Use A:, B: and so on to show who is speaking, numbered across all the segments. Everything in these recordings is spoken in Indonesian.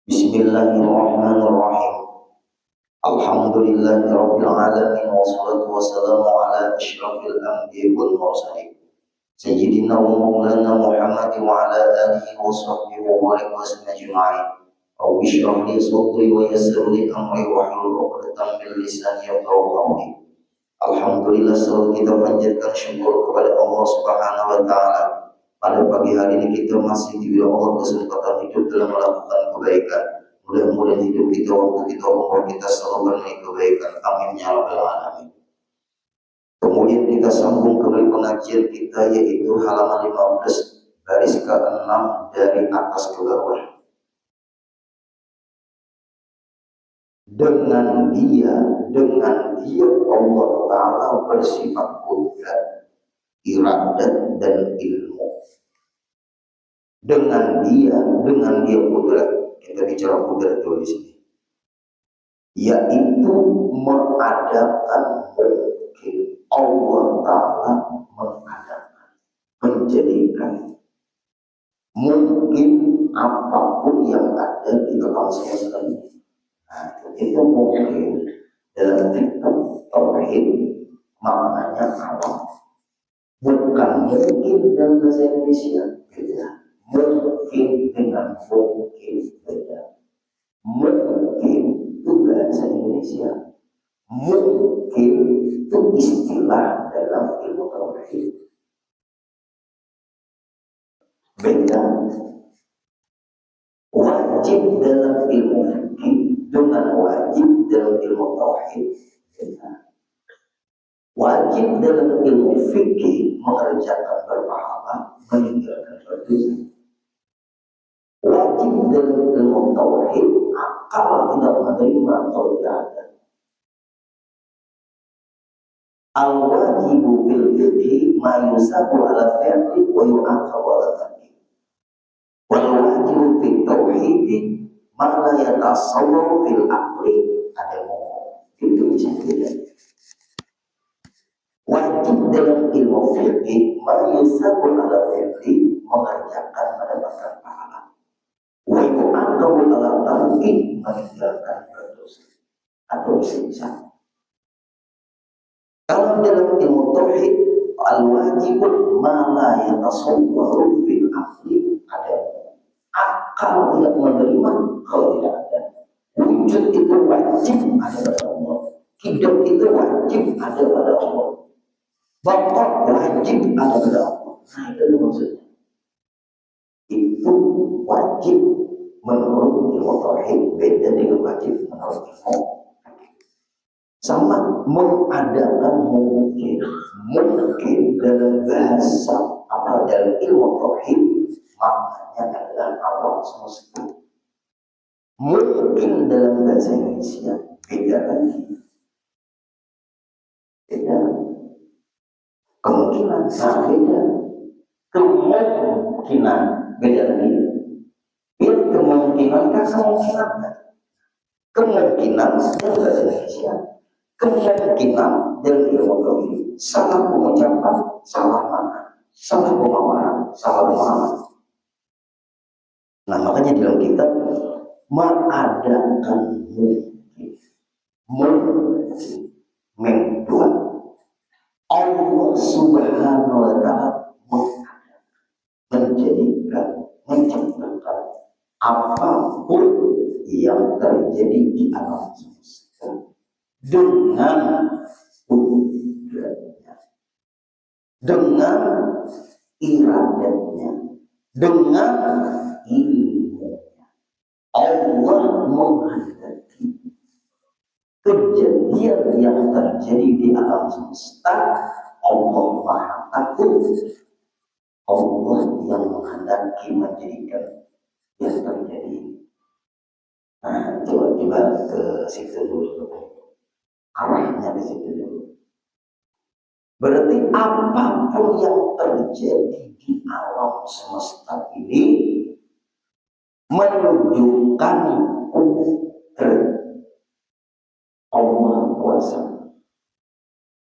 A: Bismillahirrahmanirrahim. Alhamdulillahirabbil alamin wassalatu wassalamu ala asyrafil anbiya'i wal mursalin sayyidina wa maulana Muhammadin wa ala alihi wa sahbihi wa barik wa sallam ajma'in. Rabbi shrah li sadri wa yassir li amri wahlul 'uqdatam min lisani yafqahu qawli. Alhamdulillah, selalu kita panjatkan syukur kepada Allah Subhanahu wa taala. Pada pagi hari ini kita masih diberi Allah kesempatan hidup dalam melakukan kebaikan. Mudah-mudahan hidup kita, waktu kita, umur kita selalu berniat kebaikan. Amin ya rabbal alamin. Kemudian kita sambung kembali pengajian kita, yaitu halaman 15 baris ke-6 dari atas ke bawah. Dengan dia Allah Ta'ala bersifat kudrat, iradat dan ilmu. Dengan dia kudrat. Kita bicara kudrat dulu di sini, yaitu mengadakan mungkin. Allah Ta'ala mengadakan, menjadikan mungkin apapun yang ada di alam semesta ini. Nah, itu mungkin dalam kitab tauhid maknanya awam. Bukan mungkin dalam bahasa Indonesia, beda. Mungkin dengan mungkin beda. Mungkin itu bahasa Indonesia, mungkin itu istilah dalam ilmu tauhid. Beda. Wajib dalam ilmu fikih dengan wajib dalam ilmu tauhid beda. Wajib dalam ilmu fikih mengerjakan berpahala, meninggalkan berdosa. Wajib dalam ilmu tauhid akal tidak menerima kalau tidak ada. Al-wajibu fil fikhi ma yusabu ala fi'li wa yu'aqabu ala tarki. Wal wajibu fil tauhid ma la yatasawwaru fil aqli adamu. Itu bisa tidak. Wajib dalam ilmu fikih ma yusabu ala fi'li, mengerjakan mendapatkan pahala. Wa yu'aqabu ala tarki, meninggalkan berdosa atau siksa. Kalau dalam ilmu tauhid, al-wajibu ma la yatasawwaru fil aqli ada. Akal tidak menerima kalau tidak ada. Wujud itu wajib ada pada Allah. Hidup itu wajib ada pada Allah. Bapak wajib ada pada Allah. Nah, itu maksudnya. Itu wajib menurut ilmu tauhid, beda dengan wajib menurut ilmu. Sama mengadakan mungkin dalam bahasa apa dalam ilmu tauhid maknanya adalah awal semesta. Mungkin dalam bahasa Indonesia beda lagi. Beda. Kemungkinan beda. Kemungkinan beda lagi. Ini kemungkinan kan kemungkinan kan? Kemungkinan dalam bahasa Indonesia. Kemungkinan dalam ilmu tauhid. Salah pengucapan, salah makna, salah pemaparan, salah pemahaman. Nah, makanya dalam kitab mengadakan mengduan Allah Subhanahu wa ta'ala menjadikan, menciptakan apapun yang terjadi di alam semesta dengan kudratnya, dengan iradatnya, dengan ilmunya. Allah menghendaki kejadian yang terjadi di alam semesta. Allah Maha Takut. Allah yang menghendaki menjadikan yang terjadi. Nah, coba ke situ dulu. Arahnya di situ dulu. Berarti apapun yang terjadi di alam semesta ini menunjukkan kudrat Allah kuasa,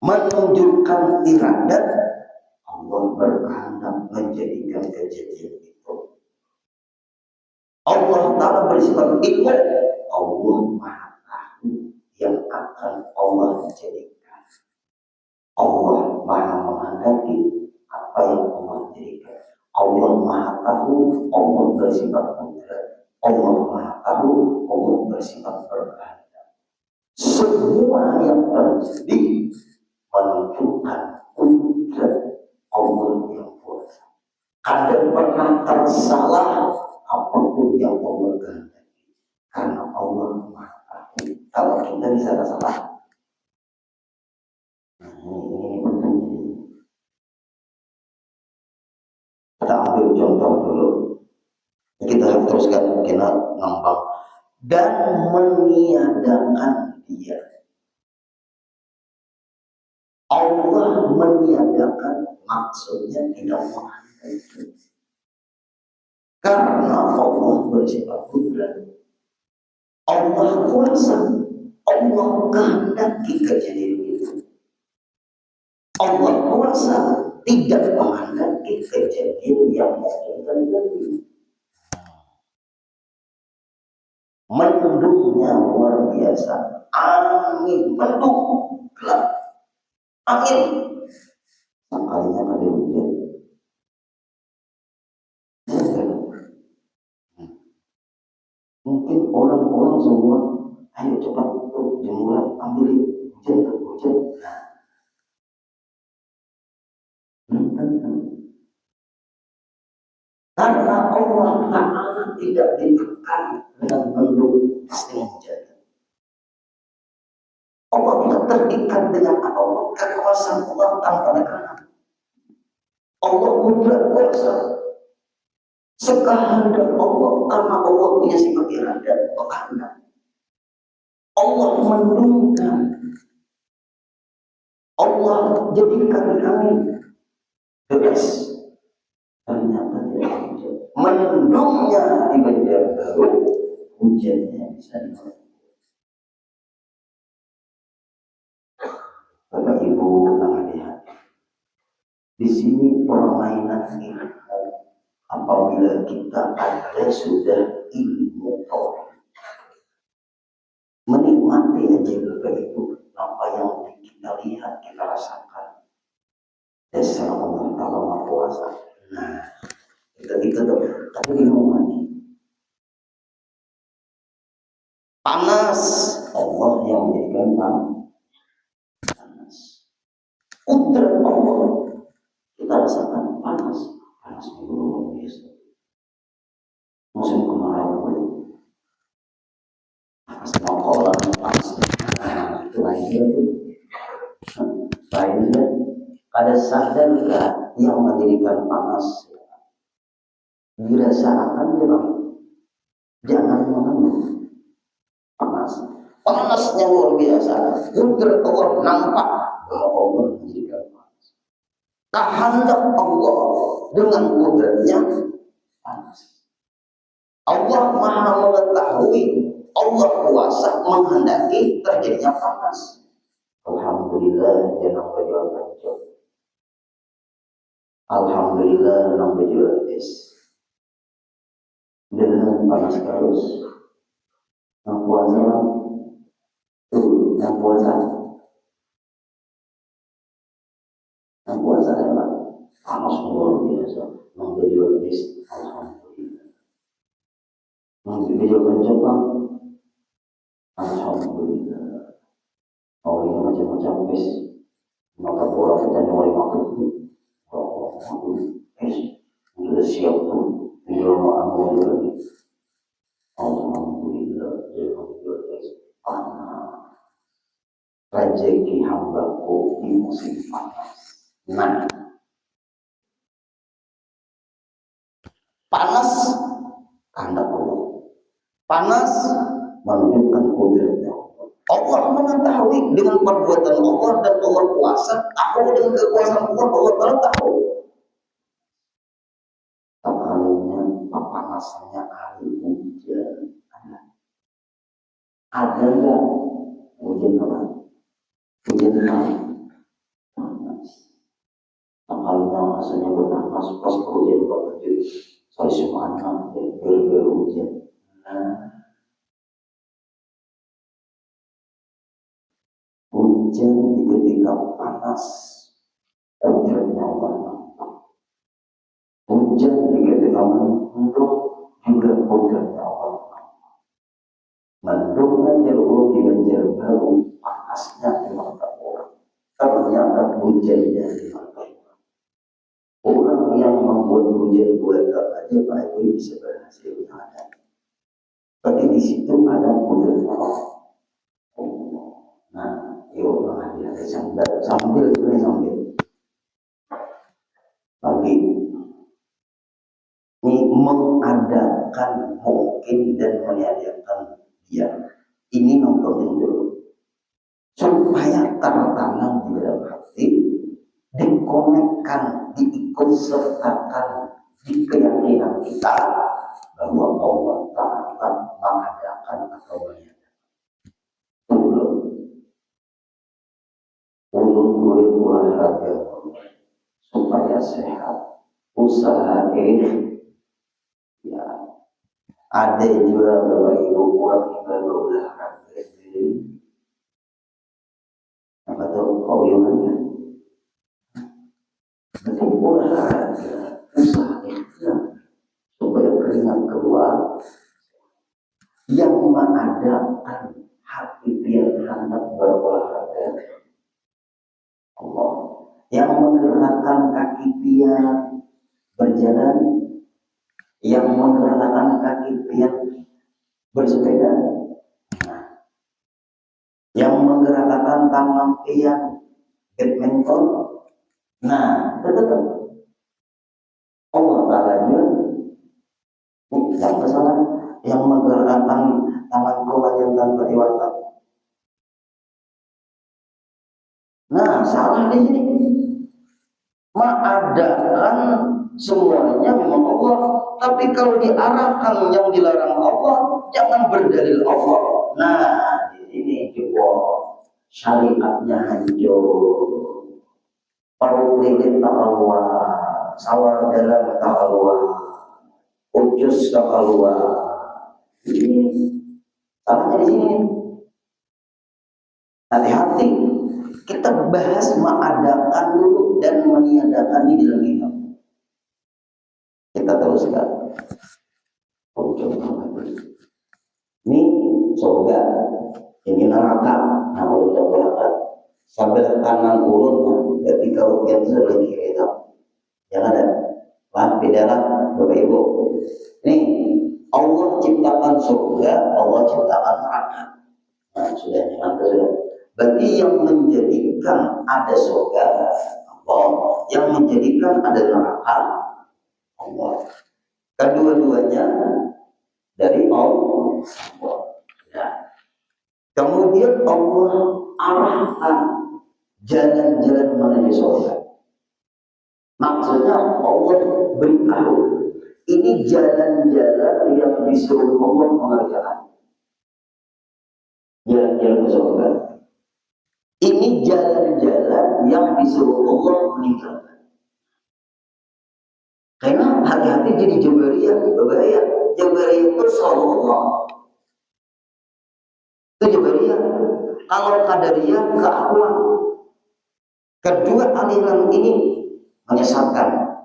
A: menunjukkan iradat Allah berkehendak menjadikan kejadian itu. Allah Ta'ala bersifat ilmu, Allah Maha Tahu yang akan Allah jadikan. Allah Maha menghendaki apa yang Allah jadikan. Allah Maha Tahu, Allah bersifat kudrat. Allah Maha Tahu, Allah bersifat berkehendak. Semua yang terjadi menunjukkan kudrat Allah yang kuasa. Ada pernah tersalah apapun yang Allah kehendaki, karena Allah Maha Tahu. Kalau kita bisa tersalah, ini penting. Kita ambil contoh dulu. Kita teruskan, kita ngambang dan meniadakan dia. Allah meniadakan maksudnya tidak menghendaki. Karena Allah bersifat kudrat, Allah kuasa, Allah kehendaki kejadian itu. Allah kuasa tidak menghendaki kejadian yang mungkin terjadi. Mendungnya luar biasa, angin mendung gelap. Angin, sekalinya ada hujan. Mungkin orang-orang semua, ayo cepat tuh jemuran, ambil hujan. Karena Allah Ta'ala tidak ditekan dengan mendung pasti hujan. Allah tidak terikat dengan Allah, kekuasaan Allah tanpa tekanan. Allah kudrat kuasa sekehendak Allah, karena Allah punya sifat irada kehendak. Allah mendungkan, Allah jadikan angin deras, ternyata tidak hujan. Mendungnya di Banjarbaru, hujannya bisa dimulai. Bapak Ibu tenang hati. Di sini permainan ilmu. Apabila kita ada sudah ilmu tauhid, menikmati aja Bapak Ibu apa yang kita lihat, kita rasakan. Dasar Allah Ta'ala Maha Kuasa. Nah, kita tuh, tapi ilmu ini panas, Allah yang menjadikan panas. Kudrat Allah kita rasakan panas luar biasa. Musim kemarau panas mokolan panas. Itu lainnya tuh. Lainnya ada sadar nggak yang menjadikan panas? Dirasakan dia, jangan mengeluh. Panasnya luar biasa. Kudrat Allah nampak bahwa Allah menjadikan panas. Kehendak Allah dengan kudratnya panas. Allah Maha mengetahui, Allah kuasa menghendaki terjadinya panas. Alhamdulillah jangan berjuang kencang. Alhamdulillah jangan berjuang es. Dengan panas terus. Yang puasa tuh, yang puasa hebat. Panas luar biasa. Yang berjuang es. Alhamdulillah. Yang berjuang kencang, alhamdulillah. Oh ini macam-macam es. Maka bola kita nyori makan. Oh, es sudah siap tuh. Tinggal mau ambil lagi. Alhamdulillah. Panas. Rezeki hambaku di musim panas. Nah, panas karena Allah. Panas menunjukkan kudratnya. Allah mengetahui dengan perbuatan Allah dan Allah kuasa, tahu dengan kekuasaan Allah tahu. Sekalinya panasannya hari hujan. Ada nggak hujan apa? Hujan panas. Sekalinya asalnya berpanas pas hujan berlanjut. Saya semuanya gara-gara hujan. Nah, hujan di ketika panas, hujannya Allah. Hujan di ketika mendung juga hujannya Allah. Mendung aja di Banjarbaru, panasnya di mata orang. Ternyata hujannya di mata orang. Orang yang membuat hujan buatan aja Pak Ibu bisa berhasil ada. Tapi di situ ada hujan Allah. Nah, yuk hati-hati sambil lagi ini mengadakan mungkin dan meniadakan dia. Ini yang penting dulu supaya tertanam di dalam hati, dikonekkan, diikut sertakan di keyakinan kita bahwa Allah Ta'ala mengadakan atau meniadakan. Ulun boleh olahraga supaya sehat, usaha ya ada juga Bapak Ibu orang yang berolahraga apa tuh koyongannya tapi olahraga usaha supaya keringat keluar yang mengadakan hati yang hendak berolahraga Allah, yang menggerakkan kaki pian berjalan, yang menggerakkan kaki pian bersepeda, yang menggerakkan tangan pian badminton. Nah, tetap Allah Ta'ala yang kesalahan, yang menggerakkan tangan kolan yang tanpa iwata. Nah, salah di sini. Mengadakan semuanya memang Allah, tapi kalau diarahkan yang dilarang Allah, jangan berdalil Allah. Nah, di sini juga syariatnya hancur. Perlu lilit Allah, sawar dalam Allah, ucus Allah. Ini salahnya di sini. Hati-hati. Kita bahas mengadakan dulu dan meniadakan di dalam kita. Kita teruskan. Ini surga, ini neraka. Nah, kalau coba sambil kanan ulun, ketika ujian sebelah kiri itu, jangan ada. Wah, beda lah, Bapak Ibu. Nih, Allah ciptakan surga, Allah ciptakan neraka. Nah, sudah jangan sudah. Bagi yang menjadikan ada surga Allah, yang menjadikan ada neraka Allah. Kedua-duanya dari Allah. Ya. Kemudian Allah arahkan jalan-jalan menuju surga. Maksudnya Allah beritahu ini jalan-jalan yang disuruh Allah mengerjakan. Jalan-jalan ke surga. Ini jalan-jalan yang disuruh Allah meninggalkan. Karena hati-hati jadi Jabariyah, berbahaya. Jabariyah itu selalu Allah. Itu Jabariyah. Kalau Qadariyah keakuan. Kedua aliran ini menyesatkan.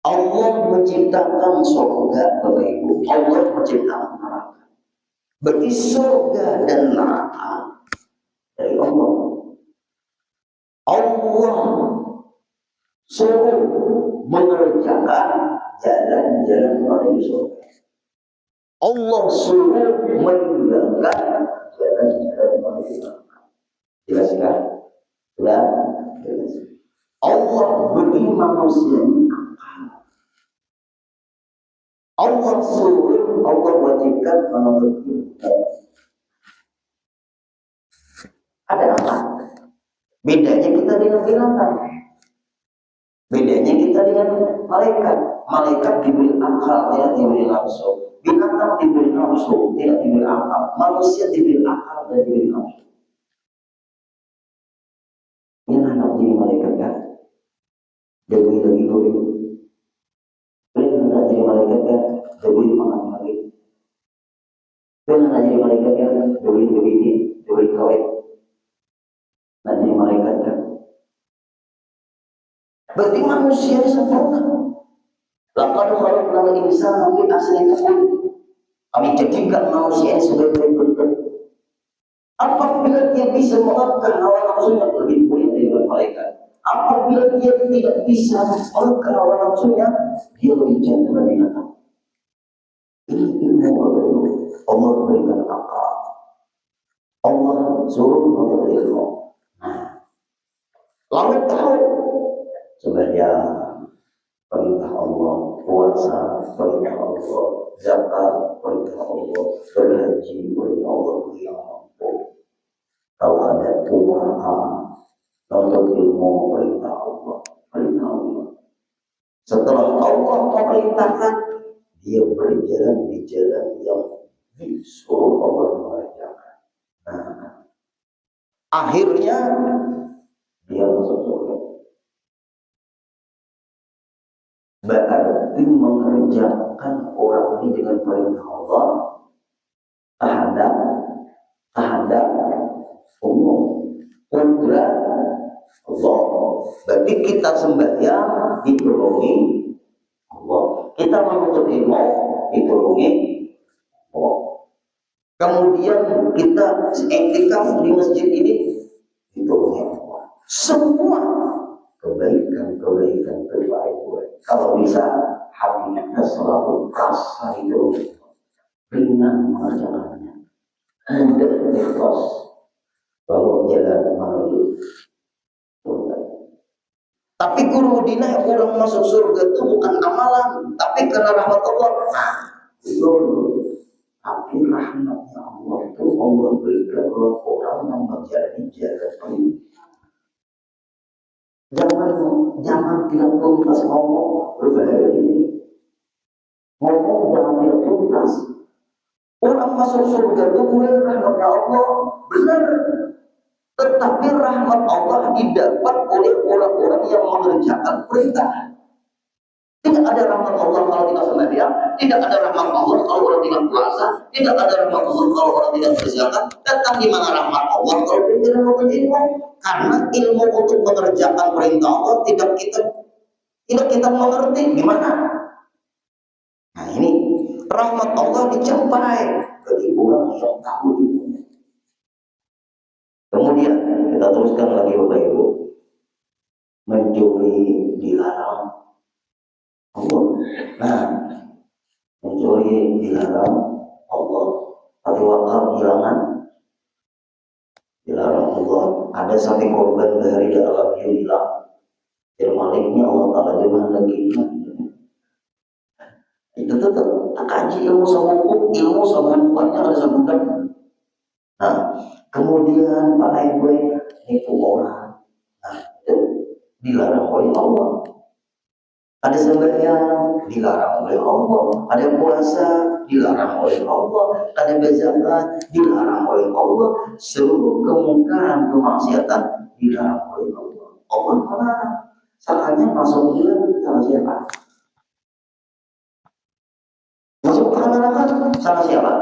A: Allah menciptakan surga, Bapak Ibu. Allah menciptakan neraka. Berarti surga dan neraka dari Allah. Allah suruh mengerjakan jalan-jalan menuju surga. Allah suruh meninggalkan jalan-jalan menuju neraka. Jelas kan? Sudah? Jelas. Allah beri manusia ini akal. Allah suruh, Allah wajibkan menuntut ilmu. Ada apa? Bedanya kita dengan binatang. Bedanya kita dengan malaikat. Malaikat diberi akal, tidak diberi nafsu. Binatang diberi nafsu, tidak diberi akal. Manusia diberi akal dan diberi nafsu. Ini anak jadi malaikat kan? Dia beri lagi dulu. Beri anak jadi malaikat kan? Dia beri makan lagi. Dengan jadi malaikat yang diberi begini, diberi kawin, nah jadi malaikat kan. Berarti manusia sempurna. Laqad khalaqnal insana fi ahsani taqwim. Kami jadikan manusia sebagai bentuk. Apabila dia bisa mengalahkan hawa nafsunya lebih mulia daripada malaikat. Apabila dia tidak bisa mengalahkan hawa nafsunya, dia lebih jatuh dari binatang. Ini ilmu Allah berikan akal. Allah suruh memberi ilmu. Nah, lalu tahu sembahyang perintah Allah, puasa perintah Allah, zakat perintah Allah, berhaji perintah Allah yang mampu. Kalau ada usaha untuk ilmu perintah Allah, perintah Allah. Setelah Allah memerintahkan, dia berjalan di jalan yang disuruh Allah mengerjakan. Nah, akhirnya dia masuk surga. Berarti mengerjakan orang ini dengan perintah Allah terhadap umum kudrat Allah. Berarti kita sembahyang ditolongi Allah. Kita menuntut ilmu ditolongi Allah. Kemudian kita iktikaf di masjid ini ditolongi Allah. Semua kebaikan terbaik. Kalau bisa hati kita selalu rasa itu ringan mengerjakannya, mudah ikhlas kalau jalan menuju surga. Tapi guru dina orang masuk surga itu bukan amalan, tapi karena rahmat Allah. Nah, betul. Tapi rahmatnya Allah itu Allah berikan orang yang menjadi jaga perintah. Jangan tidak tuntas ngomong berbahaya ini. Ngomong jangan tidak tuntas. Orang masuk surga itu mulai rahmatnya Allah, benar. Tetapi rahmat Allah didapat oleh orang-orang yang mengerjakan perintah. Tidak ada rahmat Allah kalau tidak sembahyang, tidak ada rahmat Allah kalau orang tidak puasa, tidak ada rahmat Allah kalau orang tidak berzakat. Datang di mana rahmat Allah kalau tidak menuntut ilmu? Karena ilmu untuk mengerjakan perintah Allah tidak kita mengerti gimana. Nah ini rahmat Allah dicapai bagi orang yang tahu ilmunya. Kemudian kita teruskan lagi Bapak Ibu, mencuri dilarang Allah. Nah, mencuri dilarang Allah. Tapi wakaf dilarang Allah. Ada sampai korban dari dalam hilang. Dan maliknya Allah Ta'ala jangan lagi. Itu tetap tak kaji ilmu sama hukum, ilmu sama hukumnya ada sebutan. Nah, kemudian para ibu itu orang. Nah, itu dilarang oleh Allah. Ada sembahyang dilarang oleh Allah, ada puasa dilarang oleh Allah, ada berzakat dilarang oleh Allah, seluruh kemungkaran kemaksiatan dilarang oleh Allah. Allah melarang. Salahnya masuk dia salah siapa? Masuk ke neraka salah siapa?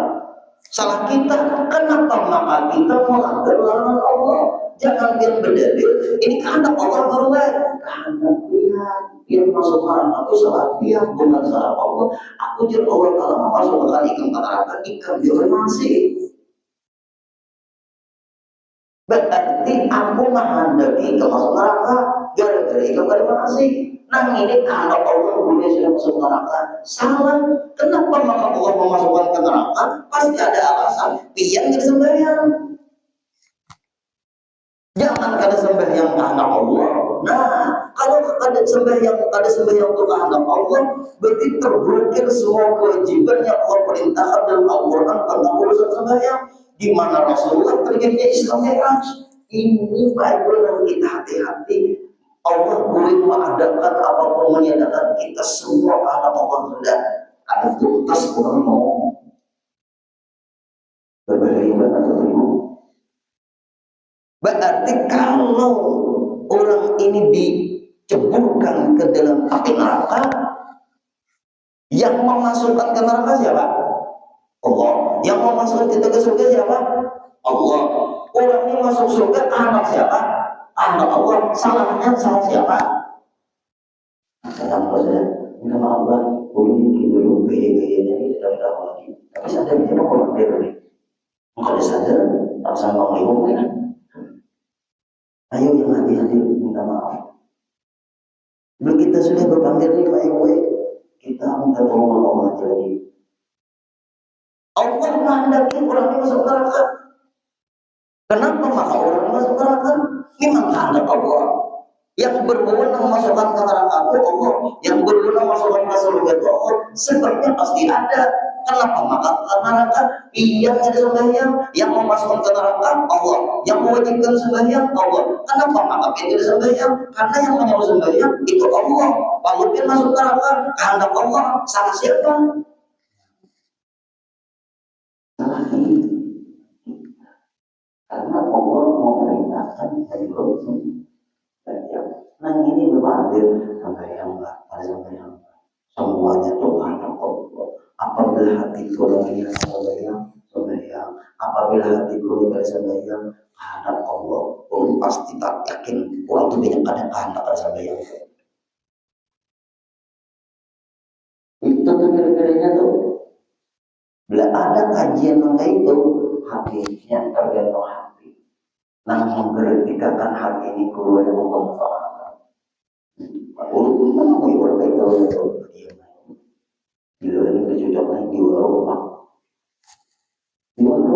A: Salah kita. Kenapa maka kita melanggar larangan Allah? Jangan biar berdalil ini kehendak Allah berubah. Kehendak dia masuk neraka itu salah dia, bukan salah Allah. Aku jadi Allah Ta'ala memasukkan ikan ke neraka, ikan dia masih. Berarti aku menghendaki ikan masuk neraka gara-gara ikan masih. Nah ini kehendak Allah boleh sudah masuk neraka. Salah. Kenapa maka Allah memasukkan ke neraka? Pasti ada alasan. Biar nggak sembahyang. Jangan kada sembahyang kehendak Allah. Nah, kalau ada sembahyang untuk kehendak Allah, berarti terblokir semua kewajiban yang Allah perintahkan dalam Al-Quran tentang urusan sembahyang. Di mana Rasulullah terjadinya Islam Mi'raj. Ini Bible yang kita hati-hati. Allah boleh mengadakan apapun menyatakan kita semua kehendak Allah sudah ada tuntas orang mau berberiman atau tidak. Berarti kalau orang ini diceburkan ke dalam api neraka, yang memasukkan ke neraka siapa? Allah. Yang mau masuk kita ke surga siapa? Allah. Orang ini masuk surga anak siapa? Anak Allah. Salahnya salah siapa? Sedang saja. Minta maaf lah. Boleh dulu gaya-gayanya ini tidak ada lagi. Tapi sadar dia mau orang dia boleh. Kalau sadar, tak sama ngomong kan? Ayo yang hati-hati minta maaf. Bila kita sudah berpanggil ini baik-baik, kita minta tolong Allah lagi. Allah menghendaki orang ini masuk neraka. Kenapa maka orang ini masuk neraka? Memang kehendak Allah. Yang berwenang masukkan ke neraka itu Allah. Yang berwenang masukkan ke surga itu Allah. Sebabnya pasti ada. Kenapa maka ke neraka? Yang ada sembahyang. Yang memasukkan ke neraka Allah. Yang mewajibkan sembahyang Allah. Kenapa maka tidak sembahyang? Karena yang menyuruh sembahyang itu Allah. Kalau dia masuk neraka, kehendak Allah. Salah siapa? Karena Allah memerintahkan dari Rasul. Nah ini berbandir sampai yang enggak, ada sampai yang semuanya Tuhan Allah. Apabila hatiku lagi sembahyang, apabila hatiku lagi sembahyang, kehendak Allah, orang pasti tak yakin orang itu banyak ada kehendak sembahyang. Itu tuh kira-kiranya tuh. Bila ada kajian mengenai itu, hatinya tergantung hati. Nah menggerakkan hati ini keluar yang Allah. Walaupun mana mau orang kayak tahu dia ini kecocoknya di rumah. Di rumah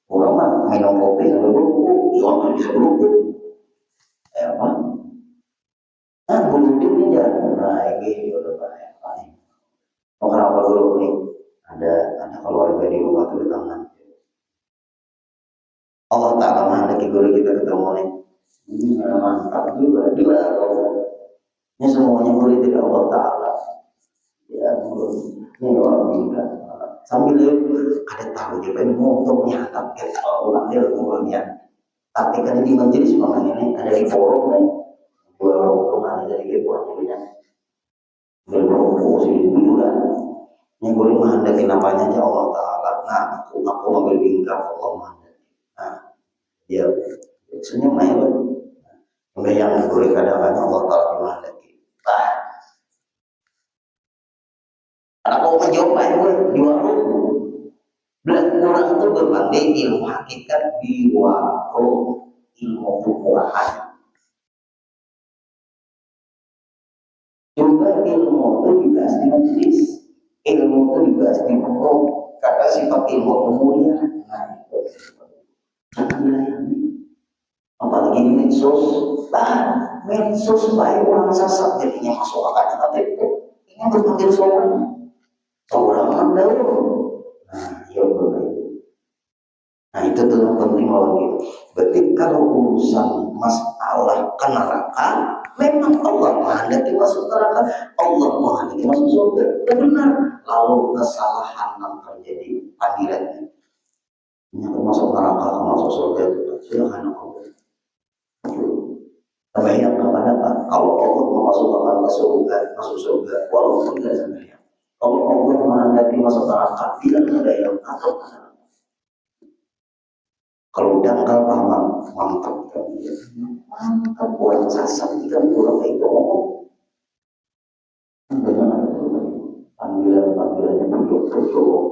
A: orang mah minum kopi sambil berubah, soalnya bisa berubah. Apa? Nah, bunuh diri jangan. Nah, ini udah banyak. Oh, kenapa dulu nih? Ada keluarga di rumah tuh di tangan. Allah Ta'ala menghendaki guru kita ketemu nih. Ini mantap juga. Ini semuanya guru dari Allah Ta'ala. Ya, ini orang juga. Sambil ada tahu juga ini motornya, tapi orang dia ngomongnya. Tapi kan di majelis makan ini ada di forum nih. Dua orang ada di forum punya. Berproposisi itu juga. Yang boleh menghendaki namanya aja Allah Ta'ala. Nah, aku mengambil bingkai Allah menghendaki. Nah, ya, sebenarnya main. Enggak yang boleh kadang-kadang Allah Ta'ala menghendaki. Nah, aku menjawab gue di warung. Orang itu berbanding ilmu hakikat di warung ilmu Quran. Juga ilmu itu dibahas di majelis, ilmu itu dibahas di buku. Kata sifat ilmu itu mulia. Nah, itu apalagi di medsos. Medsos baik orang sasar jadinya masuk akalnya tapi itu ini berpanggil seorang anda. Nah, ya begitu. Nah itu tuh yang penting lawan gitu. Berarti kalau urusan masalah ke neraka, memang Allah menghendaki masuk neraka, Allah menghendaki masuk surga. Itu benar. Lalu kesalahan yang terjadi panggilannya, yang masuk neraka, masuk surga itu silakan Allah. Sembahyang apa? Kalau Allah memasukkan ke surga, masuk surga, walaupun tidak sembahyang. Kalau Allah menghendaki masuk neraka, tidak sembahyang atau kalau dangkal pahaman mantap kan dia. Mantap buat sasar jika pulang itu ngomong. Panggilan-panggilannya berjokok.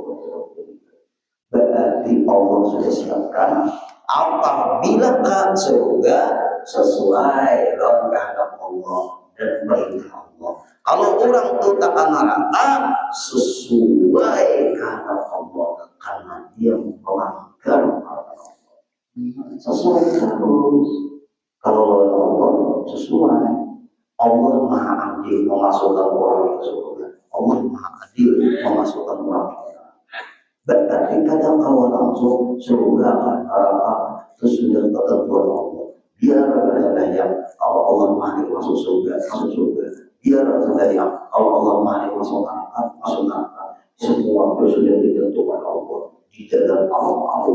A: Berarti Allah sudah siapkan apabila ke surga sesuai dengan kehendak Allah dan perintah Allah. Kalau orang itu takkan neraka sesuai kehendak Allah karena dia melanggar Allah. Sesuai terus. Kalau Allah sesuai. Allah Maha Adil memasukkan orang ke surga. Allah Maha Adil memasukkan orang ke neraka. Berarti kadang kau langsung surga neraka itu sudah ketentuan Allah. Biar sembahyang kalau Allah Maha Adil masuk surga. Biar sembahyang kalau Allah Maha Adil masuk neraka. Semua itu sudah ditentukan Allah di dalam Allah.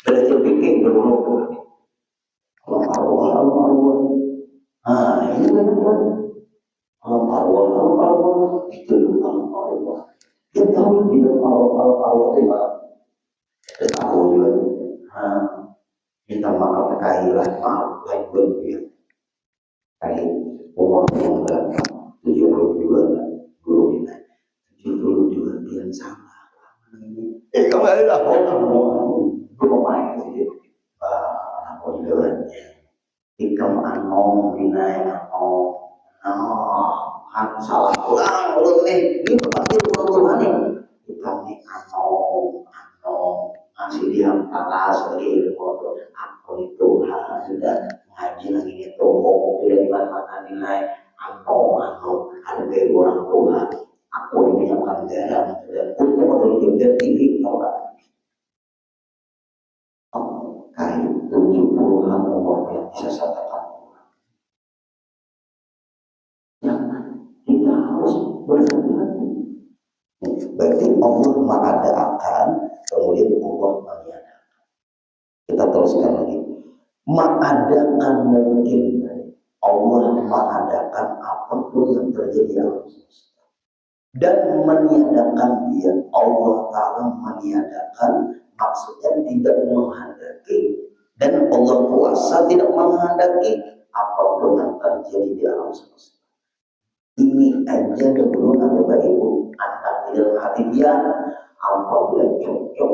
A: Belajar bikin dulu. Allah. Nah, ini benar. Allah. Itu Allah. Kita tahu Pun di dalam awal tema tahu juga. Kita maaf kailah maaf baik ya. Kai umur yang berapa? 72 guru kita. 72 yang sama. Kembali lah orang guru main sih. Aku jalan. Ikam anong binay kan salah ulang ulun nih. Ini pasti ulang nih. Ikam nih anong masih dia atas lagi foto aku itu sudah ngaji lagi itu sudah di mana nilai ada dari orang tua aku ini yang akan jarang sudah untuk menjadi tinggi orang kayu 70-an umur yang bisa saya katakan yang kita harus berhati-hati. Berarti Allah mengadakan kemudian Allah meniadakan. Kita teruskan lagi. Mengadakan mungkin Allah mengadakan apapun yang terjadi alam semesta dan meniadakan dia Allah Ta'ala meniadakan maksudnya tidak menghendaki dan Allah kuasa tidak menghendaki apapun yang terjadi di alam semesta. Ini aja dulu Bapak Ibu anak di dalam hati dia apabila cocok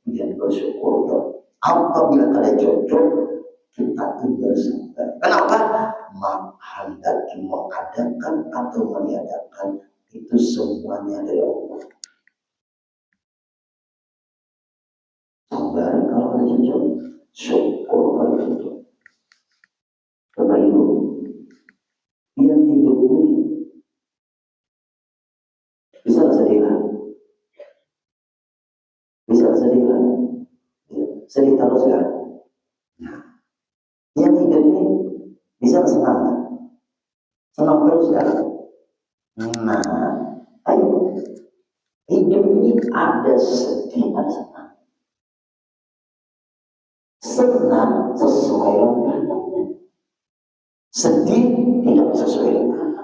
A: dan bersyukur dong. Apabila kada cocok kita tuh bersabar. Kenapa? Menghendaki mengadakan atau meniadakan itu semuanya dari Allah. Sabar kalau ada cocok, syukur kalau cocok. Bapak Ibu, yang hidup ini bisa sedih kan? Bisa sedih kan? Sedih terus kan? Nah, yang hidup ini bisa senang kan? Senang terus kan? Nah, ayo hidup ini ada sedih, ada senang. Senang sesuai langkahnya. Sedih tidak sesuai langkahnya.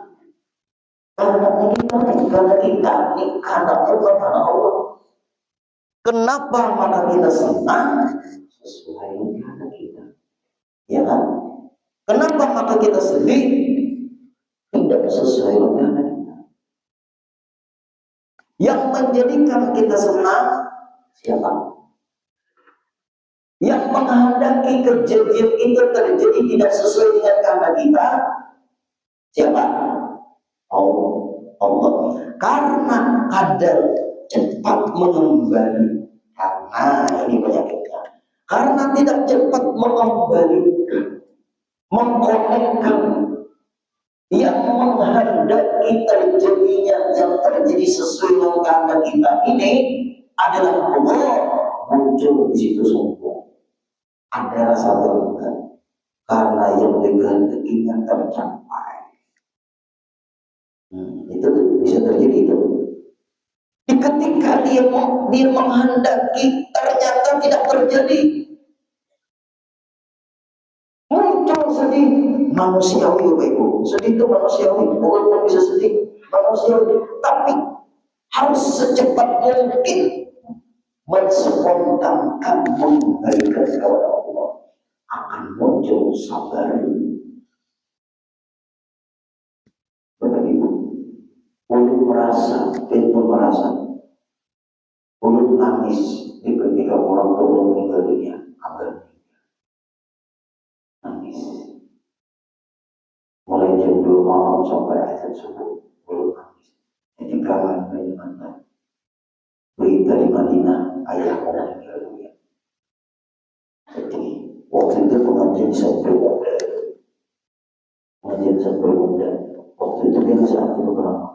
A: Karena kita bukan karena Allah. Kenapa maka kita senang sesuai langkah kita? Ya kan? Kenapa maka kita sedih tidak sesuai langkah kita? Yang menjadikan kita senang siapa? Yang menghendaki kejadian itu terjadi tidak sesuai dengan kehendak kita siapa? Allah. Karena kadar cepat mengembali. Karena ini penyakitnya. Karena tidak cepat mengembalikan, mengkonekkan yang menghendaki terjadinya yang terjadi sesuai dengan kehendak kita ini adalah Allah muncul di situ sombong. Ada rasa bangga karena yang dikehendakinya tercapai. Itu bisa terjadi itu. Ketika dia menghendaki ternyata tidak terjadi. Muncul sedih manusiawi Bapak Ibu. Sedih itu manusiawi. Orang pun bisa sedih manusiawi. Tapi harus secepat mungkin menspontankan mengembalikan kepada Allah. Akan muncul sabar. Bapak Ibu, ulun merasa ulun nangis di ketika orang tua meninggal dunia. Agar nangis. Mulai jam 2 malam sampai azan subuh, ulun nangis. Jadi kangen dengan berita di Madinah, ayah meninggal dunia. Jadi waktu itu pengajian sampai muda. Waktu itu dia masih aktif berapa?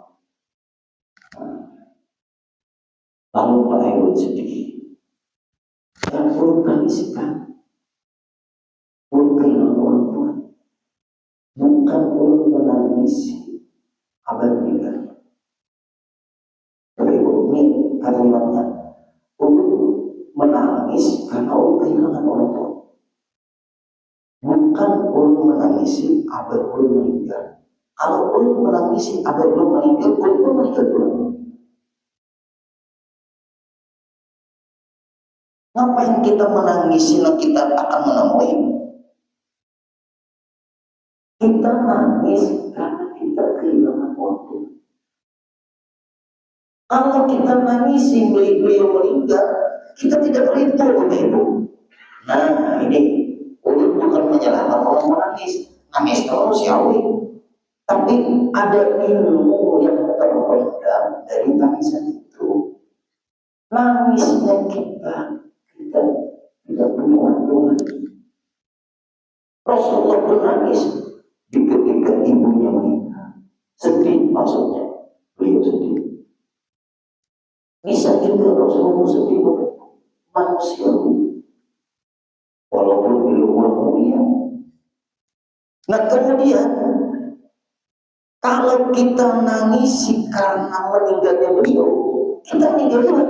A: Lalu Pak Ewan sedih. Yang perlu kami isikan, ulun kehilangan orang tua. Bukan ulun menangisi abang meninggal. Tapi ini kalimatnya, ulun menangis karena ulun kehilangan orang tua. Bukan ulun menangisi abang ulun meninggal. Kalau ulun menangisi abang ulun meninggal, ulun meninggal dulu. Ngapain kita menangis yang kita akan menemui? Kita nangis karena kita kehilangan waktu. Kalau kita nangisi beliau meninggal, kita tidak rindu Bapak Ibu. Nah ini, ulun bukan menyalahkan orang menangis, nangis terus ya tapi ada ilmu yang terpendam dari tangisan itu. Nangisnya kita tidak punya waktu lagi. Rasulullah pun nangis ketika ibunya meninggal. Sedih maksudnya, beliau sedih. Bisa juga Rasulullah sedih manusia, walaupun beliau orang mulia. Nah kemudian kalau kita nangisi karena meninggalnya beliau, kita meninggal juga.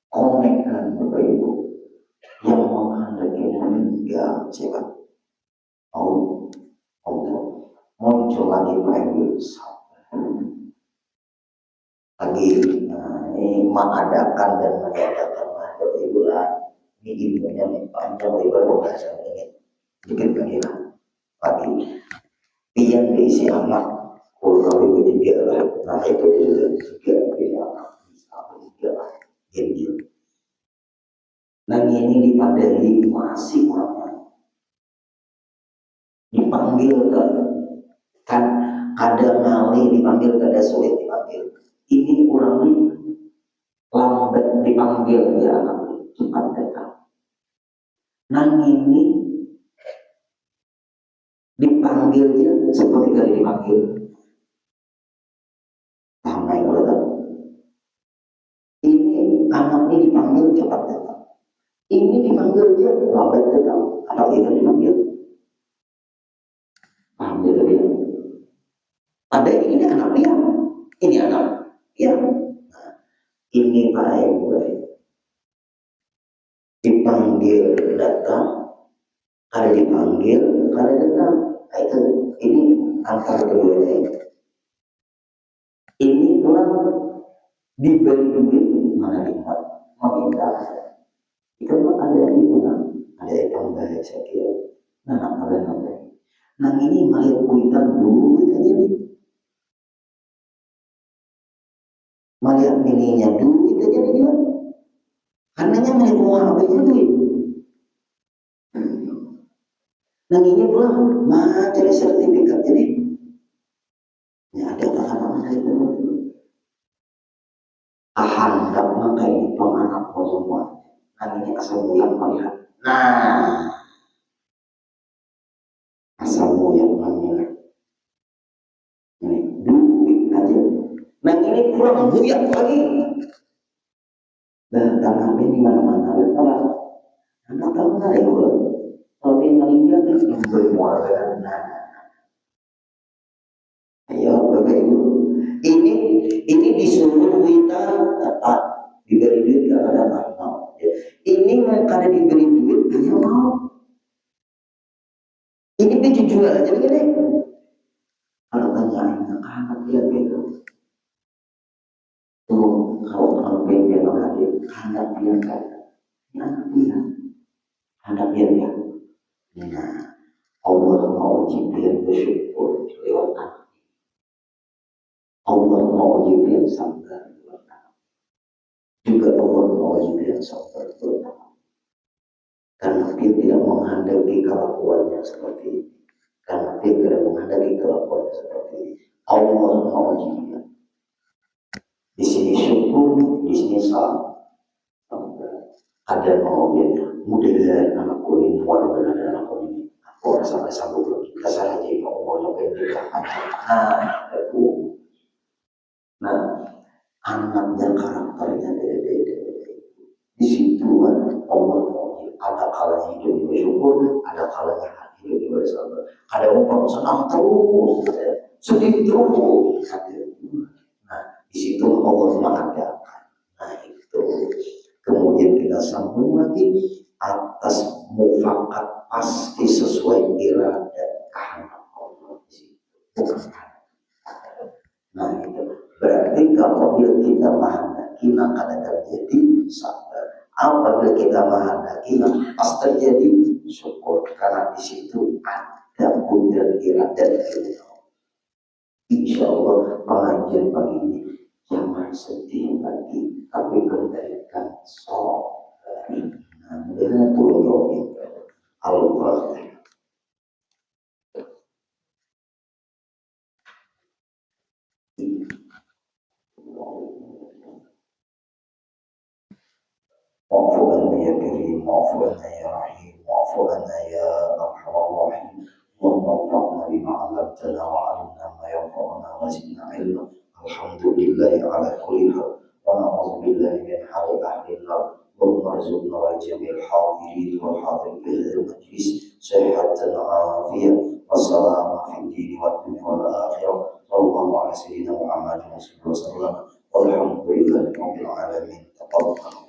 A: Konekkan Bapak Ibu yang menghendaki meninggal siapa? Allah muncul lagi panggil lagi. Nah, ini mengadakan dan mengadakan Bapak Ibu lah. Ini ilmunya nih panjang lebar pembahasan ini. Dikit lagi lah. Lagi pian diisi anak kalau juga lah. Nah itu juga juga lah. Gini. Nah ini dipadai masih orang dipanggil kan ada ngali dipanggil, ada sulit dipanggil. Ini orang ini lambat dipanggil ya anak cepat datang. Nah ini dipanggilnya seperti kali dipanggil. Ramai kalau ini anaknya dipanggil cepat datang. Ini dipanggilnya lambat datang. Apalagi kali dipanggil. Paham ya tadi? Ada ini anak dia, ini anak ya. Nah, ini baik dipanggil datang, ada dipanggil, ada datang. Nah, itu ini antara keduanya. Ini pulang diberi duit menerima meminta. Itu ada di pulang, ada yang baik saya kira. Nah, ada namanya. Nah ini mahir kuitan duit aja nih. Melihat mininya duit aja nih gimana? Karenanya melihat muhabbatnya duit. Nah ini pula materi sertifikat jadi ya ada apa-apa itu. Hendak makai penganak semua. Nah ini asal yang melihat. Nah asal yang melihat. Ini duit aja. Nah ini kurang buyak lagi. Dan tanah ini mana-mana kalau anak tahu nggak ya kalau dia meninggal yang bermuara. Nah, ayo Bapak Ibu, ini disuruh kita tepat diberi duit gak ada mau. Ini kada diberi duit hanya mau. Ini dijual aja gini. Kalau tanya anak dia bego. Tuh kalau bego hadir anak dia kan, anak dia, anak dia ya. Nah, Allah mau Jibril bersyukur lewat anak. Allah mau Jibril sabar lewat anak. Juga Allah mau Jibril sabar lewat anak. Karena dia tidak menghadapi kelakuannya seperti ini. Karena dia tidak menghadapi kelakuannya seperti ini. Allah mau Jibril. Di sini syukur, di sini salam. Ada mau ya, mudah-mudahan anakku ini warga dan anakku ini. Aku sampai sambut lagi. Kasar aja ya Allah yang berikan. Nah, anaknya karakternya beda-beda. Di situ kan Allah ada kalanya hidup bersyukur, ada kalanya hidup bersabar. Ada orang senang terus, sedih terus. Nah, di situ Allah mengadakan. Nah itu. Kemudian kita sambung lagi atas mufakat pasti sesuai irada kehendak Allah di situ. Nah itu berarti kalau kita menghendaki sunnah kada terjadi, sabar. Apabila kita menghendaki pas terjadi, syukur karena di situ ada kudrat iradat kita. Insya Allah pengajian pagi ini jangan sedih lagi, tapi kendalikan sholat. Nah, dengan turun Al-Fatihah. واعف عنا يا كريم، واعف عنا يا رحيم، واعف عنا يا ارحم الراحمين. اللهم انفعنا بما علمتنا وعلمنا ما ينفعنا وزدنا علما. الحمد لله على كل حال، ونعوذ بالله من حال اهل النار. اللهم ارزقنا وجميع الحاضرين والحاضر في هذا المجلس صحة عافية والسلامة في الدين والدنيا والآخرة. صلى الله على سيدنا محمد وسلم، والحمد لله رب العالمين. تقبل